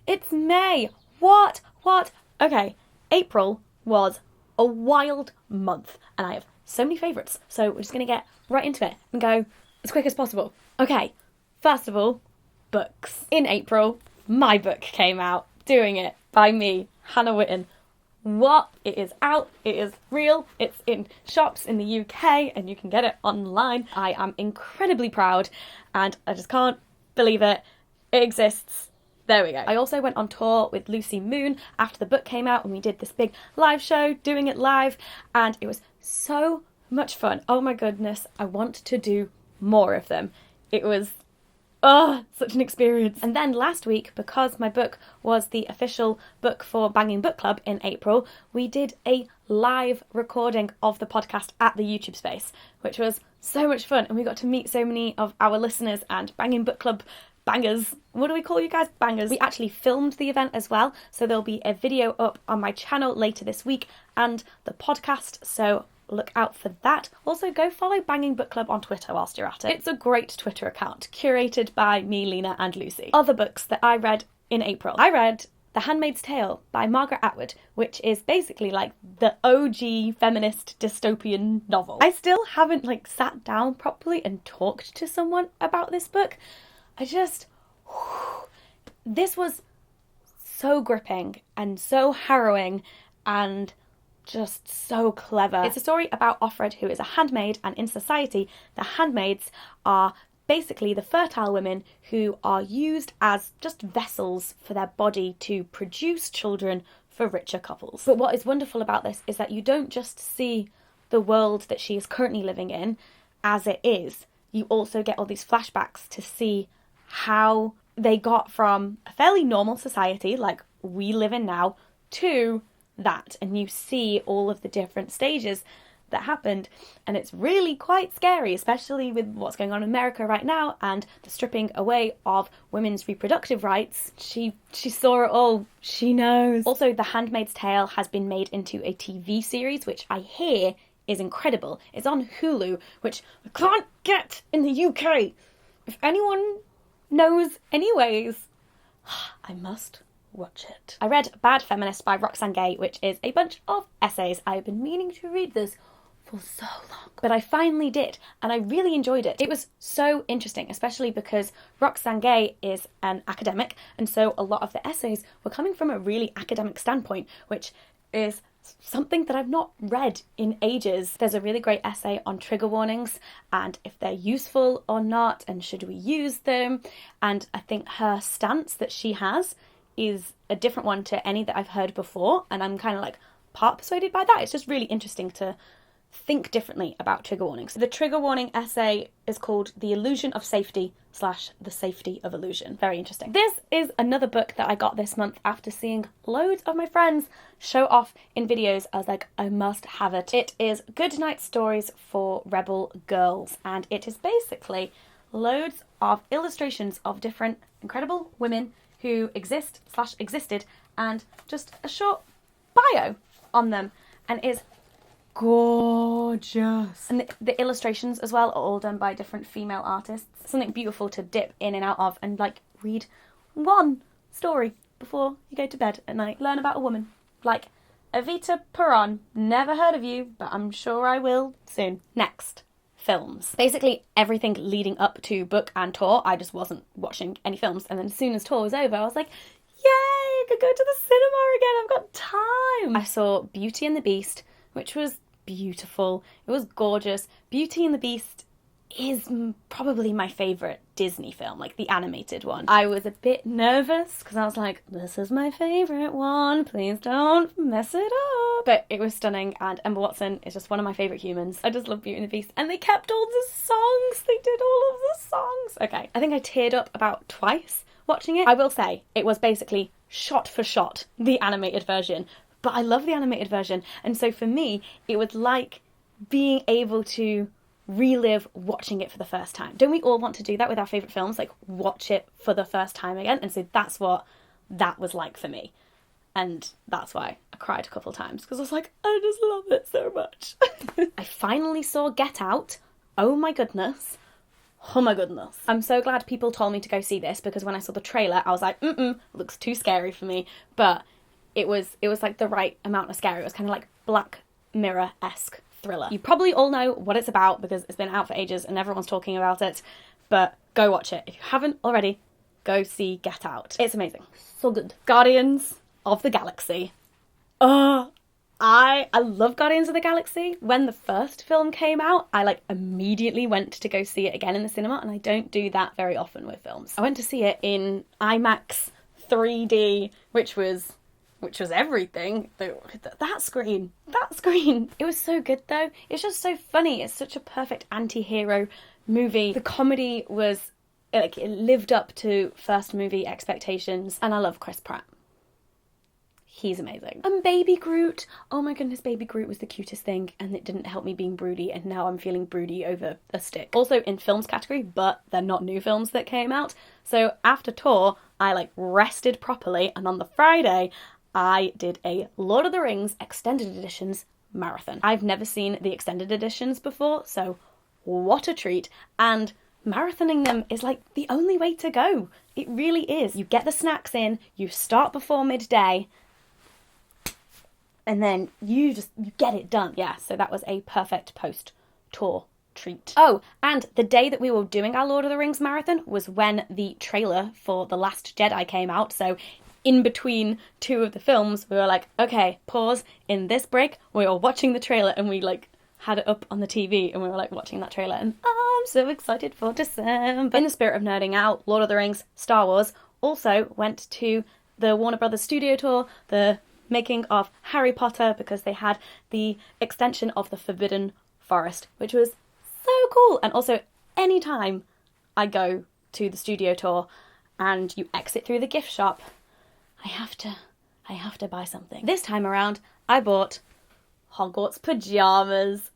It's May. What? Okay, April was a wild month, and I have so many favourites, so we're just going to get right into it and go as quick as possible. Okay, first of all, books. In April, my book came out, Doing It, by me, Hannah Witton. What? It is out, it is real, it's in shops in the UK, and you can get it online. I am incredibly proud, and I just can't believe it. It exists. There we go. I also went on tour with Lucy Moon after the book came out, and we did this big live show, Doing It Live, and it was so much fun. Oh my goodness, I want to do more of them. It was such an experience. And then last week, because my book was the official book for Banging Book Club in April, we did a live recording of the podcast at the YouTube space, which was so much fun, and we got to meet so many of our listeners and Banging Book Club bangers. What do we call you guys? Bangers. We actually filmed the event as well, so there'll be a video up on my channel later this week and the podcast, so look out for that. Also, go follow Banging Book Club on Twitter whilst you're at it. It's a great Twitter account, curated by me, Lena, and Lucy. Other books that I read in April. I read The Handmaid's Tale by Margaret Atwood, which is basically like the OG feminist dystopian novel. I still haven't sat down properly and talked to someone about this book. This was so gripping and so harrowing and just so clever. It's a story about Offred, who is a handmaid, and in society, the handmaids are basically the fertile women who are used as just vessels for their body to produce children for richer couples. But what is wonderful about this is that you don't just see the world that she is currently living in as it is. You also get all these flashbacks to see how they got from a fairly normal society like we live in now to that, and you see all of the different stages that happened, and it's really quite scary, especially with what's going on in America right now and the stripping away of women's reproductive rights. She saw it all. She knows. Also, The Handmaid's Tale has been made into a TV series, which I hear is incredible. It's on Hulu, which I can't get in the UK. If anyone knows anyways, I must watch it. I read Bad Feminist by Roxane Gay, which is a bunch of essays. I've been meaning to read this for so long, but I finally did, and I really enjoyed it. It was so interesting, especially because Roxane Gay is an academic, and so a lot of the essays were coming from a really academic standpoint, which is something that I've not read in ages. There's a really great essay on trigger warnings and if they're useful or not, and should we use them, and I think her stance that she has is a different one to any that I've heard before, and I'm kind of part persuaded by that. It's just really interesting to think differently about trigger warnings. The trigger warning essay is called The Illusion of Safety / The Safety of Illusion. Very interesting. This is another book that I got this month after seeing loads of my friends show off in videos. I was like, I must have it. It is Goodnight Stories for Rebel Girls, and it is basically loads of illustrations of different incredible women who exist / existed, and just a short bio on them, and is gorgeous. And the illustrations as well are all done by different female artists. Something beautiful to dip in and out of and read one story before you go to bed at night. Learn about a woman. Like Evita Peron. Never heard of you, but I'm sure I will soon. Next, films. Basically everything leading up to book and tour, I just wasn't watching any films. And then as soon as tour was over, I was like, yay, I could go to the cinema again. I've got time. I saw Beauty and the Beast, which was beautiful. It was gorgeous. Beauty and the Beast is probably my favourite Disney film, the animated one. I was a bit nervous because I was like, this is my favourite one, please don't mess it up. But it was stunning, and Emma Watson is just one of my favourite humans. I just love Beauty and the Beast, and they kept all the songs. They did all of the songs. Okay, I think I teared up about twice watching it. I will say, it was basically shot for shot the animated version, but I love the animated version, and so for me, it was like being able to relive watching it for the first time. Don't we all want to do that with our favourite films? Watch it for the first time again? And so that's what that was like for me. And that's why I cried a couple times, because I was like, I just love it so much. I finally saw Get Out. Oh my goodness. Oh my goodness. I'm so glad people told me to go see this, because when I saw the trailer, I was like, looks too scary for me. But it was like the right amount of scary. It was kind of like Black Mirror-esque thriller. You probably all know what it's about because it's been out for ages and everyone's talking about it, but go watch it. If you haven't already, go see Get Out. It's amazing. So good. Guardians of the Galaxy. I love Guardians of the Galaxy. When the first film came out, I like immediately went to go see it again in the cinema, and I don't do that very often with films. I went to see it in IMAX 3D, which was everything. That screen. It was so good though. It's just so funny. It's such a perfect anti-hero movie. The comedy was, like, it lived up to first movie expectations, and I love Chris Pratt. He's amazing. And Baby Groot. Oh my goodness, Baby Groot was the cutest thing, and it didn't help me being broody, and now I'm feeling broody over a stick. Also in films category, but they're not new films that came out. So after tour, I like rested properly, and on the Friday, I did a Lord of the Rings extended editions marathon. I've never seen the extended editions before, so what a treat. And marathoning them is like the only way to go. It really is. You get the snacks in, you start before midday, and then you get it done. Yeah, so that was a perfect post-tour treat. Oh, and the day that we were doing our Lord of the Rings marathon was when the trailer for The Last Jedi came out, so in between two of the films, we were like, okay, pause, in this break, we were watching the trailer, and we like had it up on the TV, and we were like watching that trailer, and I'm so excited for December. In the spirit of nerding out, Lord of the Rings, Star Wars also went to the Warner Brothers studio tour, the making of Harry Potter, because they had the extension of the Forbidden Forest, which was so cool. And also, anytime I go to the studio tour and you exit through the gift shop, I have to buy something. This time around, I bought Hogwarts pyjamas.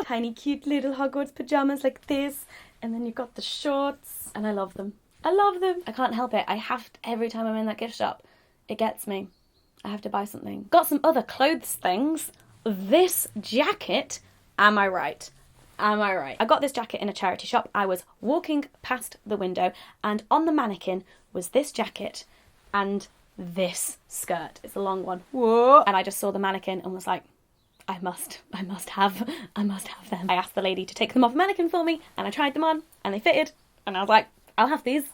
Tiny cute little Hogwarts pyjamas like this, and then you've got the shorts, and I love them. I can't help it. Every time I'm in that gift shop, it gets me. I have to buy something. Got some other clothes things. This jacket, am I right? I got this jacket in a charity shop. I was walking past the window, and on the mannequin was this jacket and this skirt. It's a long one. Whoa! And I just saw the mannequin and was like, I must have them. I asked the lady to take them off the mannequin for me, and I tried them on, and they fitted, and I was like, I'll have these.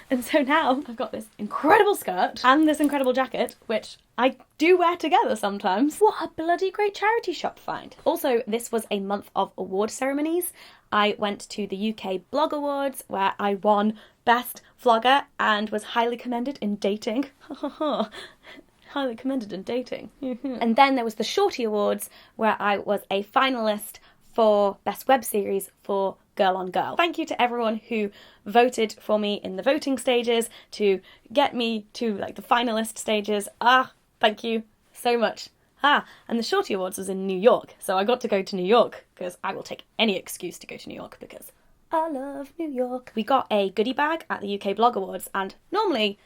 And so now I've got this incredible skirt and this incredible jacket, which I do wear together sometimes. What a bloody great charity shop find. Also, this was a month of award ceremonies. I went to the UK Blog Awards, where I won Best Vlogger and was highly commended in dating. Highly commended in dating. And then there was the Shorty Awards, where I was a finalist for Best Web Series for Girl on Girl. Thank you to everyone who voted for me in the voting stages to get me to like the finalist stages. Thank you so much. And the Shorty Awards was in New York, so I got to go to New York because I will take any excuse to go to New York because I love New York. We got a goodie bag at the UK Blog Awards, and normally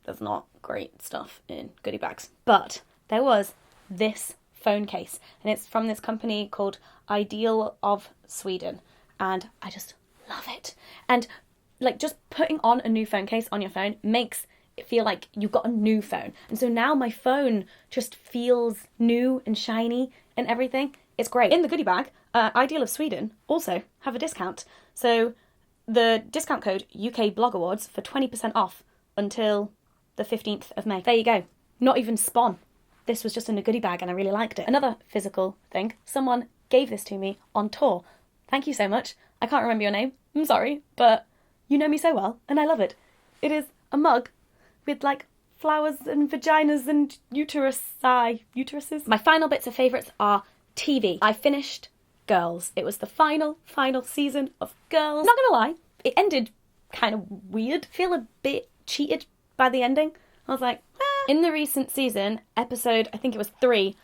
there's not great stuff in goodie bags, but there was this phone case, and it's from this company called Ideal of Sweden, and I just love it. And like, just putting on a new phone case on your phone makes it feel like you've got a new phone, and so now my phone just feels new and shiny and everything. It's great. In the goodie bag, Ideal of Sweden also have a discount, so the discount code UK Blog Awards for 20% off until the 15th of May. There you go. Not even spawn. This was just in a goodie bag and I really liked it. Another physical thing, someone gave this to me on tour. Thank you so much. I can't remember your name. I'm sorry, but you know me so well and I love it. It is a mug with like flowers and vaginas and uteruses. My final bits of favourites are TV. I finished Girls. It was the final season of Girls. Not gonna lie, it ended kind of weird. Feel a bit cheated by the ending. I was like, In the recent season, episode, I think it was 3,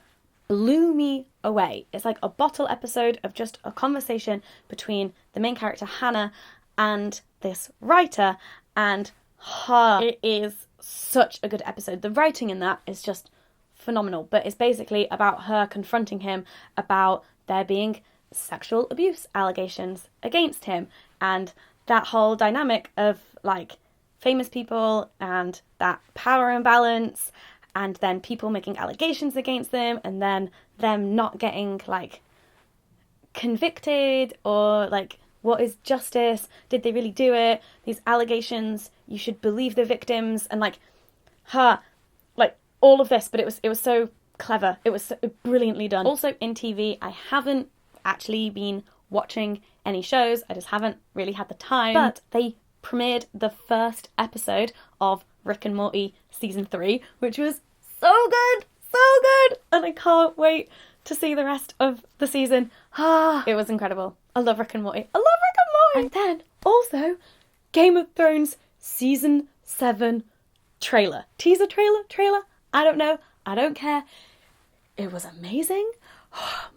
blew me away. It's like a bottle episode of just a conversation between the main character Hannah and this writer and her. It is such a good episode. The writing in that is just phenomenal, but it's basically about her confronting him about there being sexual abuse allegations against him, and that whole dynamic of like famous people and that power imbalance, and then people making allegations against them, and then them not getting like convicted, or like, what is justice? Did they really do it? These allegations, you should believe the victims, and like like all of this. But it was so clever. It was so brilliantly done. Also in TV, I haven't actually been watching any shows. I just haven't really had the time. But they premiered the first episode of Rick and Morty season 3, which was so good, and I can't wait to see the rest of the season. It was incredible. I love Rick and Morty. And then also Game of Thrones season 7 trailer. Teaser trailer? I don't know. I don't care. It was amazing.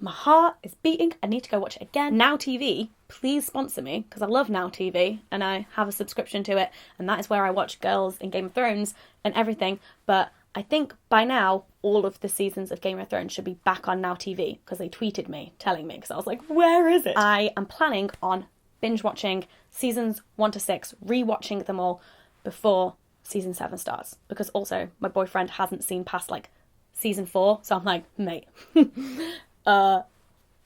My heart is beating. I need to go watch it again. NowTV, please sponsor me, because I love NowTV and I have a subscription to it, and that is where I watch girls in Game of Thrones and everything. But I think by now all of the seasons of Game of Thrones should be back on NowTV, because they tweeted me telling me, because I was like, where is it? I am planning on binge watching seasons 1 to 6, re-watching them all before season 7 starts, because also my boyfriend hasn't seen past like season 4, so I'm like, mate,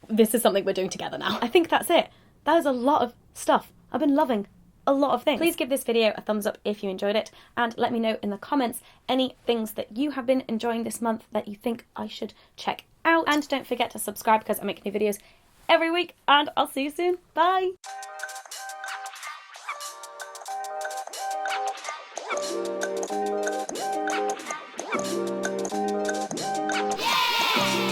this is something we're doing together now. I think that's it. That is a lot of stuff. I've been loving a lot of things. Please give this video a thumbs up if you enjoyed it, and let me know in the comments any things that you have been enjoying this month that you think I should check out. And don't forget to subscribe, because I make new videos every week, and I'll see you soon. Bye!